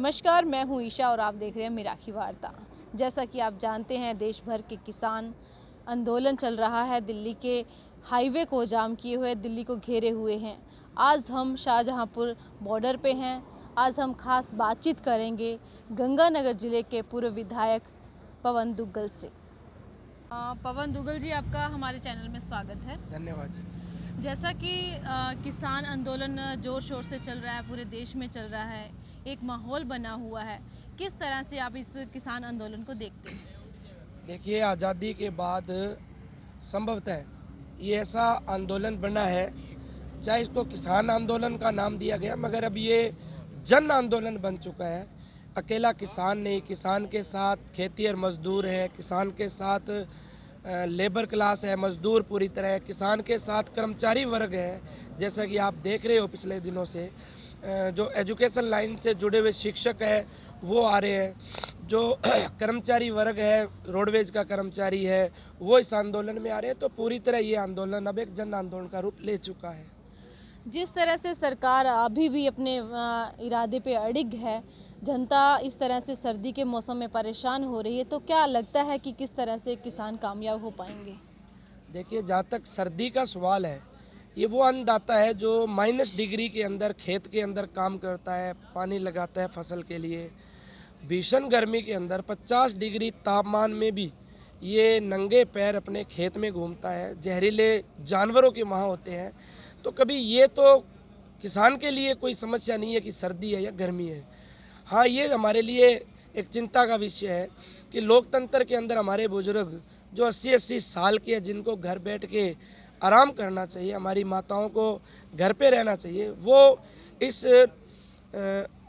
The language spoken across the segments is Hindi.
नमस्कार, मैं हूँ ईशा और आप देख रहे हैं मिराखी वार्ता। जैसा कि आप जानते हैं, देश भर के किसान आंदोलन चल रहा है। दिल्ली के हाईवे को जाम किए हुए, दिल्ली को घेरे हुए हैं। आज हम शाहजहांपुर बॉर्डर पे हैं। आज हम खास बातचीत करेंगे गंगानगर जिले के पूर्व विधायक पवन दुग्गल से। पवन दुग्गल जी, आपका हमारे चैनल में स्वागत है। धन्यवाद जी। जैसा कि किसान आंदोलन ज़ोर शोर से चल रहा है, पूरे देश में चल रहा है, एक माहौल बना हुआ है, किस तरह से आप इस किसान आंदोलन को देखते हैं? देखिए, आज़ादी के बाद संभवतः ये ऐसा आंदोलन बना है, चाहे इसको किसान आंदोलन का नाम दिया गया, मगर अब ये जन आंदोलन बन चुका है। अकेला किसान नहीं, किसान के साथ खेती और मजदूर है, किसान के साथ लेबर क्लास है, मजदूर पूरी तरह है, किसान के साथ कर्मचारी वर्ग है। जैसा कि आप देख रहे हो पिछले दिनों से जो एजुकेशन लाइन से जुड़े हुए शिक्षक है वो आ रहे हैं, जो कर्मचारी वर्ग है, रोडवेज का कर्मचारी है, वो इस आंदोलन में आ रहे हैं। तो पूरी तरह ये आंदोलन अब एक जन आंदोलन का रूप ले चुका है। जिस तरह से सरकार अभी भी अपने इरादे पे अड़िग है, जनता इस तरह से सर्दी के मौसम में परेशान हो रही है, तो क्या लगता है कि किस तरह से किसान कामयाब हो पाएंगे? देखिए, जहाँ तक सर्दी का सवाल है, ये वो अन्नदाता है जो -डिग्री के अंदर खेत के अंदर काम करता है, पानी लगाता है फसल के लिए। भीषण गर्मी के अंदर 50 डिग्री तापमान में भी ये नंगे पैर अपने खेत में घूमता है। जहरीले जानवरों के वहाँ होते हैं। तो कभी ये तो किसान के लिए कोई समस्या नहीं है कि सर्दी है या गर्मी है। हाँ, ये हमारे लिए एक चिंता का विषय है कि लोकतंत्र के अंदर हमारे बुजुर्ग जो 80-80 साल के हैं, जिनको घर बैठ के आराम करना चाहिए, हमारी माताओं को घर पे रहना चाहिए, वो इस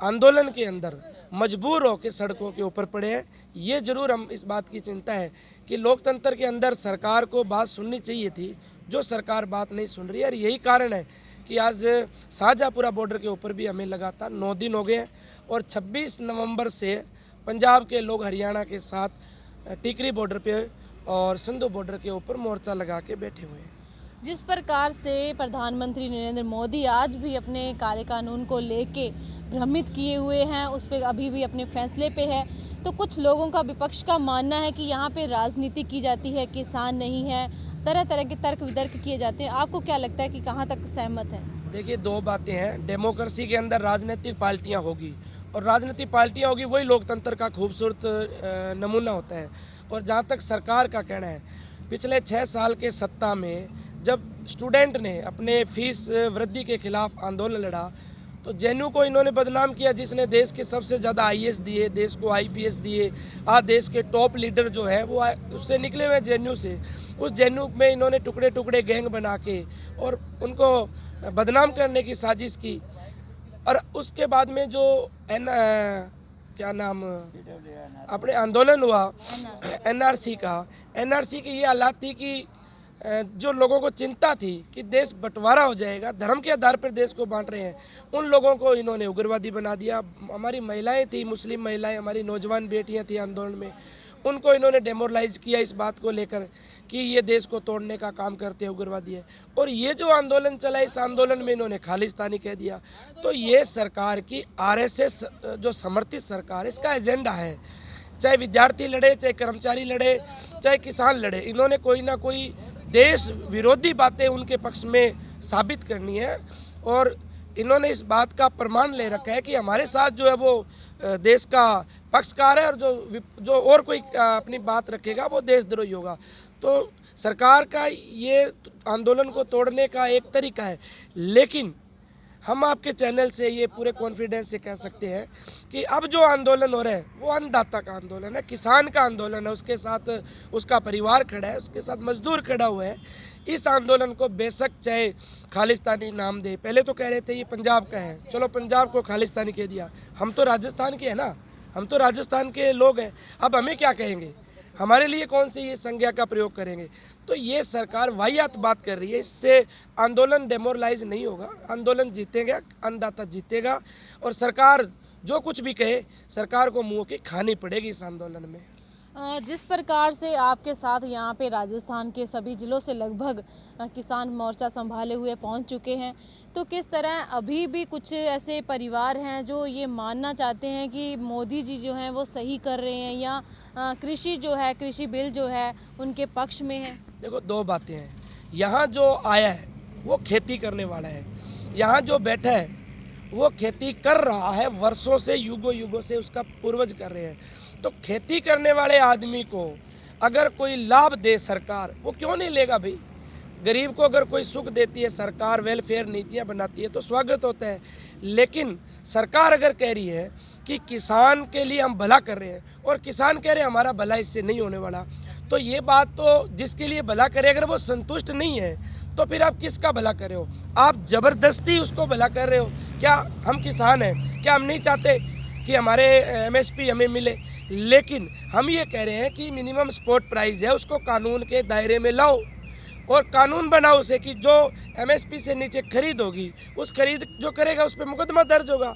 आंदोलन के अंदर मजबूर होकर सड़कों के ऊपर पड़े हैं। ये जरूर हम इस बात की चिंता है कि लोकतंत्र के अंदर सरकार को बात सुननी चाहिए थी, जो सरकार बात नहीं सुन रही है। और यही कारण है कि आज शाहजहांपुरा बॉर्डर के ऊपर भी हमें लगातार 9 दिन हो गए हैं और 26 नवंबर से पंजाब के लोग हरियाणा के साथ टिकरी बॉर्डर पे और सिंधु बॉर्डर के ऊपर मोर्चा लगा के बैठे हुए हैं। जिस प्रकार से प्रधानमंत्री नरेंद्र मोदी आज भी अपने काले कानून को लेके भ्रमित किए हुए हैं, उस पर अभी भी अपने फैसले पे है, तो कुछ लोगों का, विपक्ष का मानना है कि यहाँ पे राजनीति की जाती है, किसान नहीं है, तरह तरह के तर्क वितर्क किए जाते हैं। आपको क्या लगता है कि कहाँ तक सहमत है? देखिए, दो बातें हैं। डेमोक्रेसी के अंदर राजनीतिक पार्टियां होगी और राजनीतिक पार्टियां होगी, वही लोकतंत्र का खूबसूरत नमूना होता है। और जहां तक सरकार का कहना है, पिछले 6 साल के सत्ता में जब स्टूडेंट ने अपने फीस वृद्धि के खिलाफ आंदोलन लड़ा, तो जेएनयू को इन्होंने बदनाम किया, जिसने देश के सबसे ज़्यादा आईएएस दिए, देश को आईपीएस दिए। आज देश के टॉप लीडर जो है वो उससे निकले हुए जेएनयू से। उस जेएनयू में इन्होंने टुकड़े टुकड़े गैंग बना के और उनको बदनाम करने की साजिश की। और उसके बाद में जो क्या नाम अपने आंदोलन हुआ एनआरसी की ये हालात थी कि जो लोगों को चिंता थी कि देश बंटवारा हो जाएगा, धर्म के आधार पर देश को बांट रहे हैं, उन लोगों को इन्होंने उग्रवादी बना दिया। हमारी महिलाएं थी, मुस्लिम महिलाएं, हमारी नौजवान बेटियां थी आंदोलन में, उनको इन्होंने डेमोरलाइज किया इस बात को लेकर कि ये देश को तोड़ने का काम करते हैं, उग्रवादी है। और ये जो आंदोलन चला, इस आंदोलन में इन्होंने खालिस्तानी कह दिया। तो ये सरकार की आरएसएस जो समर्थित सरकार, इसका एजेंडा है। चाहे विद्यार्थी लड़े, चाहे कर्मचारी लड़े, चाहे किसान लड़े, इन्होंने कोई ना कोई देश विरोधी बातें उनके पक्ष में साबित करनी है। और इन्होंने इस बात का प्रमाण ले रखा है कि हमारे साथ जो है वो देश का पक्षकार है, और जो और कोई अपनी बात रखेगा वो देशद्रोही होगा। तो सरकार का ये आंदोलन को तोड़ने का एक तरीका है, लेकिन हम आपके चैनल से ये पूरे कॉन्फिडेंस से कह सकते हैं कि अब जो आंदोलन हो रहा है वो अन्नदाता का आंदोलन है, किसान का आंदोलन है, उसके साथ उसका परिवार खड़ा है, उसके साथ मजदूर खड़ा हुआ है। इस आंदोलन को बेशक चाहे खालिस्तानी नाम दे, पहले तो कह रहे थे ये पंजाब का है, चलो पंजाब को खालिस्तानी कह दिया। हम तो राजस्थान के हैं ना, हम तो राजस्थान के लोग हैं, अब हमें क्या कहेंगे, हमारे लिए कौन सी ये संज्ञा का प्रयोग करेंगे। तो ये सरकार वाहियात बात कर रही है, इससे आंदोलन डेमोरलाइज नहीं होगा, आंदोलन जीतेगा, अन्नदाता जीतेगा। और सरकार जो कुछ भी कहे, सरकार को मुंह की खानी पड़ेगी इस आंदोलन में। जिस प्रकार से आपके साथ यहाँ पे राजस्थान के सभी ज़िलों से लगभग किसान मोर्चा संभाले हुए पहुँच चुके हैं, तो किस तरह अभी भी कुछ ऐसे परिवार हैं जो ये मानना चाहते हैं कि मोदी जी जो हैं वो सही कर रहे हैं या कृषि जो है, कृषि बिल जो है उनके पक्ष में है? देखो, दो बातें हैं। यहाँ जो आया है वो खेती करने वाला है, यहाँ जो बैठा है वो खेती कर रहा है, वर्षों से युगों युगों से उसका पूर्वज कर रहे हैं। तो खेती करने वाले आदमी को अगर कोई लाभ दे सरकार, वो क्यों नहीं लेगा भाई। गरीब को अगर कोई सुख देती है सरकार, वेलफेयर नीतियाँ बनाती है तो स्वागत होता है। लेकिन सरकार अगर कह रही है कि किसान के लिए हम भला कर रहे हैं और किसान कह रहे हैं हमारा भला इससे नहीं होने वाला, तो ये बात तो जिसके लिए भला करे अगर वो संतुष्ट नहीं है तो फिर आप किसका भला कर रहे हो? आप ज़बरदस्ती उसको भला कर रहे हो। क्या हम किसान हैं, क्या हम नहीं चाहते कि हमारे एमएसपी हमें मिले? लेकिन हम ये कह रहे हैं कि मिनिमम सपोर्ट प्राइस है उसको कानून के दायरे में लाओ और कानून बनाओ उसे कि जो एमएसपी से नीचे खरीद होगी उस खरीद जो करेगा उस पर मुकदमा दर्ज होगा।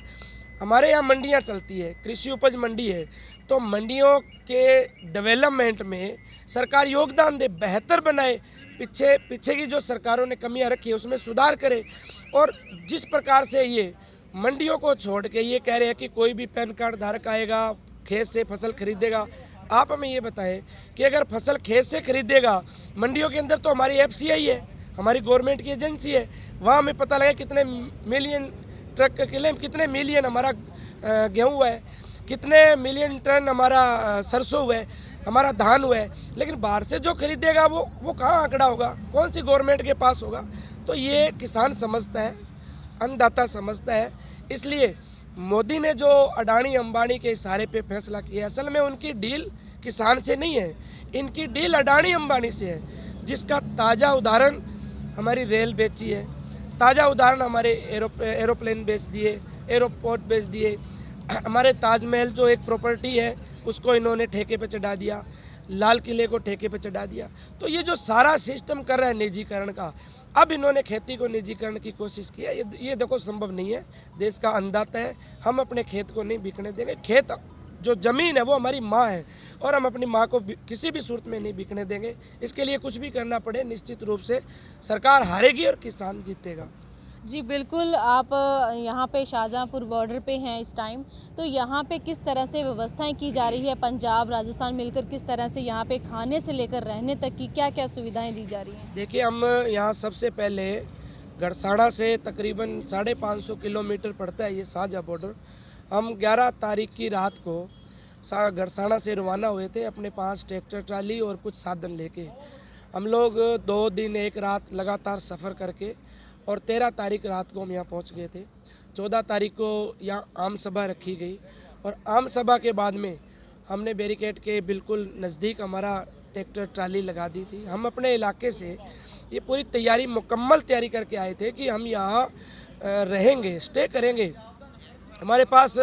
हमारे यहाँ मंडियाँ चलती है, कृषि उपज मंडी है, तो मंडियों के डेवलपमेंट में सरकार योगदान दे, बेहतर बनाए, पीछे की जो सरकारों ने कमियां रखी है उसमें सुधार करे। और जिस प्रकार से ये मंडियों को छोड़ के ये कह रहे हैं कि कोई भी पैन कार्ड धारक आएगा खेत से फसल खरीदेगा, आप हमें ये बताएं कि अगर फसल खेत से खरीदेगा, मंडियों के अंदर तो हमारी एफसीआई है, हमारी गवर्नमेंट की एजेंसी है, वहाँ हमें पता लगा कितने मिलियन ट्रक के लिए कितने मिलियन हमारा गेहूँ हुआ है, कितने मिलियन टन हमारा सरसों हुआ है, हमारा धान हुआ है। लेकिन बाहर से जो खरीदेगा वो कहाँ आंकड़ा होगा, कौन सी गवर्नमेंट के पास होगा? तो ये किसान समझता है, अन्नदाता समझता है। इसलिए मोदी ने जो अडानी अंबानी के इशारे पे फैसला किया, असल में उनकी डील किसान से नहीं है, इनकी डील अडानी अंबानी से है, जिसका ताज़ा उदाहरण हमारी रेल बेची है, ताज़ा उदाहरण हमारे एरोप्लेन बेच दिए, एयरपोर्ट बेच दिए, हमारे ताजमहल जो एक प्रॉपर्टी है उसको इन्होंने ठेके पे चढ़ा दिया, लाल किले को ठेके पे चढ़ा दिया। तो ये जो सारा सिस्टम कर रहा है निजीकरण का, अब इन्होंने खेती को निजीकरण की कोशिश की है। ये देखो संभव नहीं है, देश का अन्नदाता है, हम अपने खेत को नहीं बिकने देंगे। खेत जो ज़मीन है वो हमारी माँ है और हम अपनी माँ को किसी भी सूरत में नहीं बिकने देंगे। इसके लिए कुछ भी करना पड़े, निश्चित रूप से सरकार हारेगी और किसान जीतेगा। जी बिल्कुल, आप यहाँ पे शाहजहाँपुर बॉर्डर पे हैं इस टाइम, तो यहाँ पे किस तरह से व्यवस्थाएं की जा रही है? पंजाब राजस्थान मिलकर किस तरह से यहाँ पे खाने से लेकर रहने तक की क्या क्या सुविधाएं दी जा रही हैं? देखिए, हम यहाँ सबसे पहले गड़साना से तकरीबन 550 किलोमीटर पड़ता है ये शाहजहाँ बॉर्डर। हम 11 तारीख की रात को गड़साना से रवाना हुए थे अपने 5 ट्रैक्टर ट्राली और कुछ साधन लेके। हम लोग 2 दिन 1 रात लगातार सफ़र करके और 13 तारीख रात को हम यहाँ पहुँच गए थे। 14 तारीख को यहाँ आम सभा रखी गई और आम सभा के बाद में हमने बैरिकेड के बिल्कुल नज़दीक हमारा ट्रैक्टर ट्राली लगा दी थी। हम अपने इलाके से ये पूरी तैयारी, मुकम्मल तैयारी करके आए थे कि हम यहाँ रहेंगे, स्टे करेंगे। हमारे पास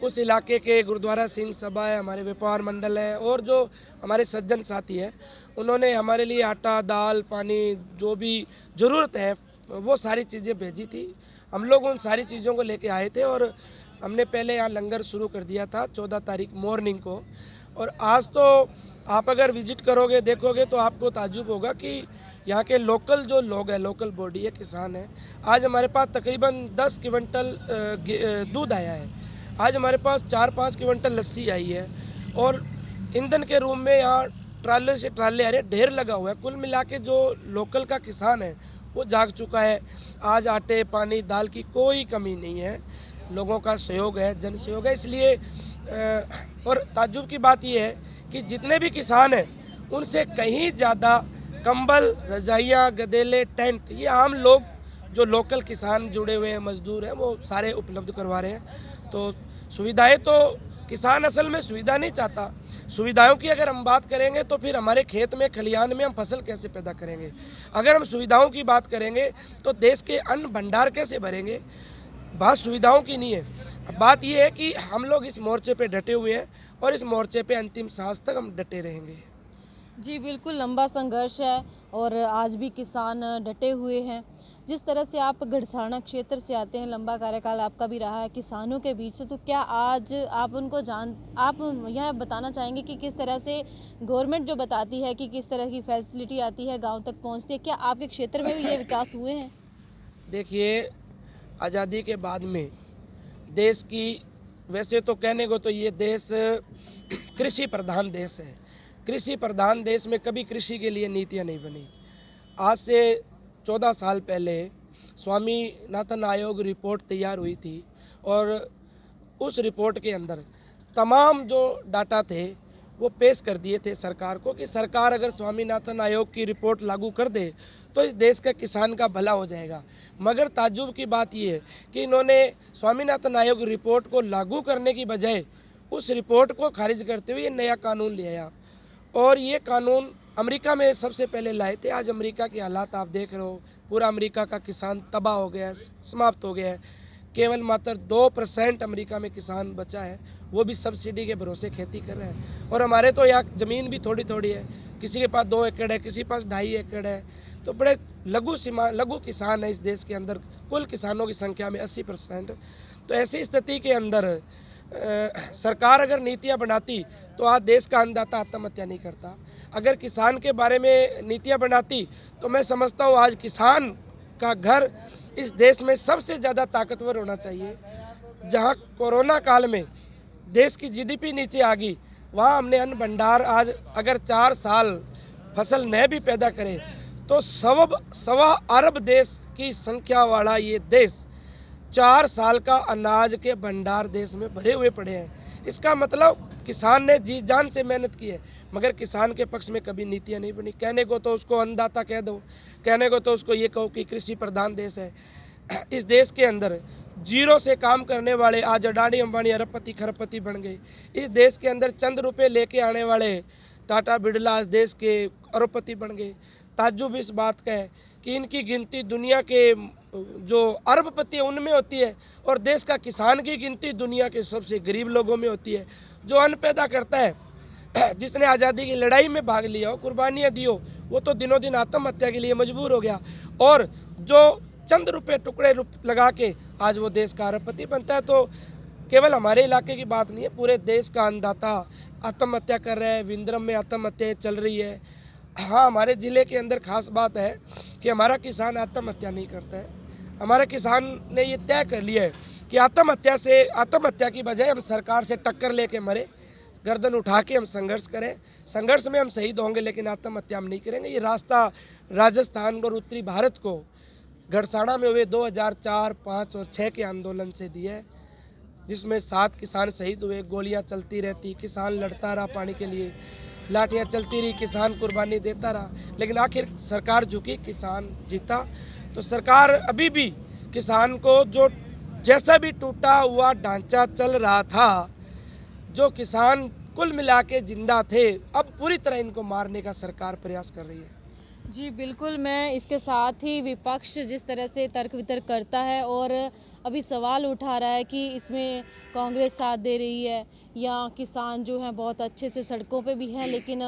उस इलाके के गुरुद्वारा सिंह सभा है, हमारे व्यापार मंडल है और जो हमारे सज्जन साथी हैं, उन्होंने हमारे लिए आटा, दाल, पानी, जो भी ज़रूरत है वो सारी चीज़ें भेजी थी। हम लोग उन सारी चीज़ों को लेके आए थे और हमने पहले यहाँ लंगर शुरू कर दिया था 14 तारीख मॉर्निंग को। और आज तो आप अगर विजिट करोगे, देखोगे तो आपको ताज्जुब होगा कि यहाँ के लोकल जो लोग हैं, लोकल बॉडी है, किसान है, आज हमारे पास तकरीबन 10 क्विंटल दूध आया है, आज हमारे पास 4-5 क्विंटल लस्सी आई है और ईंधन के रूम में यहाँ ट्राले से ट्राले आ रहे, ढेर लगा हुआ है। कुल मिला के जो लोकल का किसान है वो जाग चुका है। आज आटे, पानी, दाल की कोई कमी नहीं है, लोगों का सहयोग है, जन सहयोग है। इसलिए और ताज्जुब की बात यह है कि जितने भी किसान हैं उनसे कहीं ज़्यादा कंबल, रज़ाइयाँ, गदेले, टेंट ये आम लोग जो लोकल किसान जुड़े हुए हैं, मजदूर हैं, वो सारे उपलब्ध करवा रहे हैं। तो सुविधाएं तो किसान असल में सुविधा नहीं चाहता। सुविधाओं की अगर हम बात करेंगे तो फिर हमारे खेत में, खलिहान में हम फसल कैसे पैदा करेंगे? अगर हम सुविधाओं की बात करेंगे तो देश के अन्न भंडार कैसे भरेंगे? बात सुविधाओं की नहीं है। बात यह है कि हम लोग इस मोर्चे पे डटे हुए हैं और इस मोर्चे पे अंतिम सांस तक हम डटे रहेंगे। जी बिल्कुल, लंबा संघर्ष है और आज भी किसान डटे हुए हैं। जिस तरह से आप गढ़साना क्षेत्र से आते हैं, लंबा कार्यकाल आपका भी रहा है किसानों के बीच से, तो क्या आज आप आप यह बताना चाहेंगे कि किस तरह से गवर्नमेंट जो बताती है कि किस तरह की फैसिलिटी आती है गांव तक पहुंचती है, क्या आपके क्षेत्र में भी ये विकास हुए हैं? देखिए, आज़ादी के बाद में देश की, वैसे तो कहने को तो ये देश कृषि प्रधान देश है। कृषि प्रधान देश में कभी कृषि के लिए नीतियाँ नहीं बनी। आज से 14 साल पहले स्वामीनाथन आयोग रिपोर्ट तैयार हुई थी और उस रिपोर्ट के अंदर तमाम जो डाटा थे वो पेश कर दिए थे सरकार को कि सरकार अगर स्वामीनाथन आयोग की रिपोर्ट लागू कर दे तो इस देश के किसान का भला हो जाएगा। मगर ताज्जुब की बात ये है कि इन्होंने स्वामीनाथन आयोग रिपोर्ट को लागू करने की बजाय उस रिपोर्ट को खारिज करते हुए ये नया कानून ले आया और ये कानून अमेरिका में सबसे पहले लाए थे। आज अमेरिका के हालात आप देख रहे हो, पूरा अमेरिका का किसान तबाह हो गया है, समाप्त हो गया है। केवल मात्र 2% अमेरिका में किसान बचा है, वो भी सब्सिडी के भरोसे खेती कर रहे हैं। और हमारे तो यहाँ ज़मीन भी थोड़ी थोड़ी है, किसी के पास 2 एकड़ है, किसी के पास 2.5 एकड़ है, तो बड़े लघु किसान है इस देश के अंदर, कुल किसानों की संख्या में 80%। तो ऐसी स्थिति के अंदर सरकार अगर नीतियाँ बनाती तो आज देश का अन्नदाता आत्महत्या नहीं करता। अगर किसान के बारे में नीतियाँ बनाती तो मैं समझता हूँ आज किसान का घर इस देश में सबसे ज़्यादा ताकतवर होना चाहिए। जहाँ कोरोना काल में देश की जीडीपी नीचे आ गई, वहाँ हमने अन्न भंडार, आज अगर 4 साल फसल न भी पैदा करे तो 1.25 अरब देश की संख्या वाला ये देश 4 साल का अनाज के भंडार देश में भरे हुए पड़े हैं। इसका मतलब किसान ने जी जान से मेहनत की है, मगर किसान के पक्ष में कभी नीतियाँ नहीं बनी। कहने को तो उसको अन्नदाता कह दो, कहने को तो उसको ये कहो कि कृषि प्रधान देश है। इस देश के अंदर जीरो से काम करने वाले आज अडानी अंबानी अरबपति खरबपति बन गए। इस देश के अंदर चंद रुपये लेके आने वाले टाटा बिरला आज देश के अरबपति बन गए। ताज्जुब इस बात का है कि इनकी गिनती दुनिया के जो अरबपति है उनमें होती है और देश का किसान की गिनती दुनिया के सबसे गरीब लोगों में होती है। जो अन्न पैदा करता है, जिसने आज़ादी की लड़ाई में भाग लिया हो, कुर्बानियाँ दी हो, वो तो दिनों दिन आत्महत्या के लिए मजबूर हो गया और जो चंद रुपये टुकड़े लगा के आज वो देश का अरबपति बनता है। तो केवल हमारे इलाके की बात नहीं है, पूरे देश का अन्नदाता आत्महत्या कर रहे हैं। विंद्रम में आत्महत्याएँ चल रही है। हाँ, हमारे ज़िले के अंदर खास बात है कि हमारा किसान आत्महत्या नहीं करता है। हमारे किसान ने ये तय कर लिया है कि आत्महत्या की बजाय हम सरकार से टक्कर लेके मरे, गर्दन उठा के हम संघर्ष करें। संघर्ष में हम शहीद होंगे लेकिन आत्महत्या हम नहीं करेंगे। ये रास्ता राजस्थान और उत्तरी भारत को गढ़साना में हुए 2004, 5 और 6 के आंदोलन से दिया है, जिसमें 7 किसान शहीद हुए। गोलियां चलती रहती, किसान लड़ता रहा पानी के लिए, लाठियां चलती रही, किसान कुर्बानी देता रहा, लेकिन आखिर सरकार झुकी, किसान जीता। तो सरकार अभी भी किसान को, जो जैसा भी टूटा हुआ ढांचा चल रहा था, जो किसान कुल मिला के जिंदा थे, अब पूरी तरह इनको मारने का सरकार प्रयास कर रही है। जी बिल्कुल, मैं इसके साथ ही विपक्ष जिस तरह से तर्क वितर्क करता है और अभी सवाल उठा रहा है कि इसमें कांग्रेस साथ दे रही है या किसान जो हैं बहुत अच्छे से सड़कों पे भी हैं, लेकिन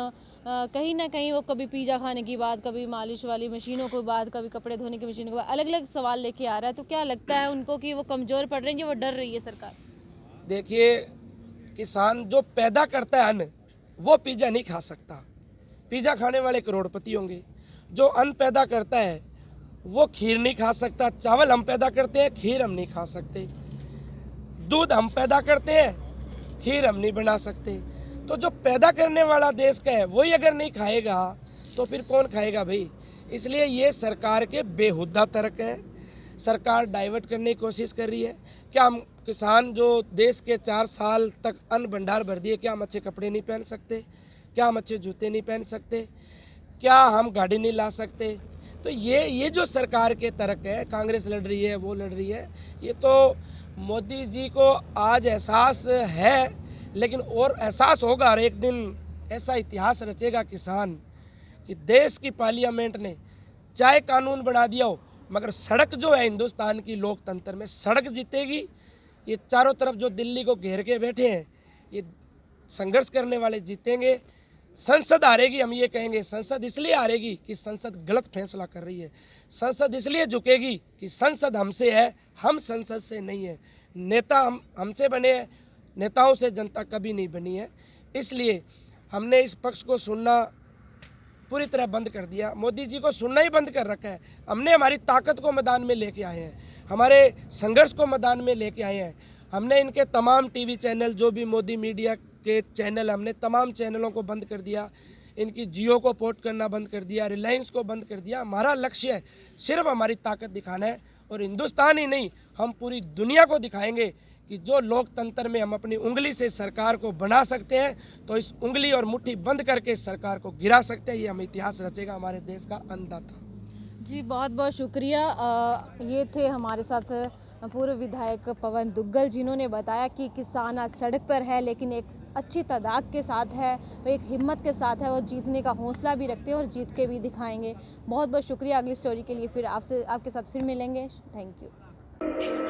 कहीं ना कहीं वो कभी पिज़्ज़ा खाने की बात, कभी मालिश वाली मशीनों की बात, कभी कपड़े धोने की मशीनों की बात, अलग अलग सवाल लेके आ रहा है। तो क्या लगता है उनको कि वो कमज़ोर पड़ रहे हैं या वो डर रही है सरकार? देखिए, किसान जो पैदा करता है अन्न, वो पिज़्ज़ा नहीं खा सकता। पिज़्ज़ा खाने वाले करोड़पति होंगे। जो अन्न पैदा करता है वो खीर नहीं खा सकता। चावल हम पैदा करते हैं, खीर हम नहीं खा सकते। दूध हम पैदा करते हैं, खीर हम नहीं बना सकते। तो जो पैदा करने वाला देश का है वही अगर नहीं खाएगा तो फिर कौन खाएगा भाई? इसलिए ये सरकार के बेहुदा तर्क है। सरकार डाइवर्ट करने की कोशिश कर रही है। क्या हम किसान जो देश के 4 साल तक अन्न भंडार भर दिए, क्या हम अच्छे कपड़े नहीं पहन सकते? क्या हम अच्छे जूते नहीं पहन सकते? क्या हम गाड़ी नहीं ला सकते? तो ये जो सरकार के तर्क है, कांग्रेस लड़ रही है, वो लड़ रही है, ये तो मोदी जी को आज एहसास है, लेकिन और एहसास होगा और एक दिन ऐसा इतिहास रचेगा किसान कि देश की पार्लियामेंट ने चाहे कानून बना दिया हो, मगर सड़क जो है हिंदुस्तान की लोकतंत्र में सड़क जीतेगी। ये चारों तरफ जो दिल्ली को घेर के बैठे हैं, ये संघर्ष करने वाले जीतेंगे। संसद हारेगी, हम ये कहेंगे संसद इसलिए हारेगी कि संसद गलत फैसला कर रही है। संसद इसलिए झुकेगी कि संसद हमसे है, हम संसद से नहीं है। नेता हमसे बने हैं, नेताओं से जनता कभी नहीं बनी है। इसलिए हमने इस पक्ष को सुनना पूरी तरह बंद कर दिया, मोदी जी को सुनना ही बंद कर रखा है। हमने हमारी ताकत को मैदान में लेके आए हैं, हमारे संघर्ष को मैदान में लेके आए हैं। हमने इनके तमाम टीवी चैनल, जो भी मोदी मीडिया के चैनल, हमने तमाम चैनलों को बंद कर दिया। इनकी जियो को पोर्ट करना बंद कर दिया, रिलायंस को बंद कर दिया। हमारा लक्ष्य है सिर्फ हमारी ताकत दिखाना है, और हिंदुस्तान ही नहीं, हम पूरी दुनिया को दिखाएंगे कि जो लोकतंत्र में हम अपनी उंगली से सरकार को बना सकते हैं, तो इस उंगली और मुट्ठी बंद करके सरकार को गिरा सकते हैं। ये हम इतिहास रचेगा हमारे देश का अन्नदाता। जी बहुत बहुत शुक्रिया। ये थे हमारे साथ पूर्व विधायक पवन दुग्गल, जिन्होंने बताया कि किसान आज सड़क पर है, लेकिन एक अच्छी तादाद के साथ है, वो एक हिम्मत के साथ है, वो जीतने का हौसला भी रखते हैं और जीत के भी दिखाएंगे। बहुत बहुत शुक्रिया। अगली स्टोरी के लिए फिर आपके साथ फिर मिलेंगे। Thank you.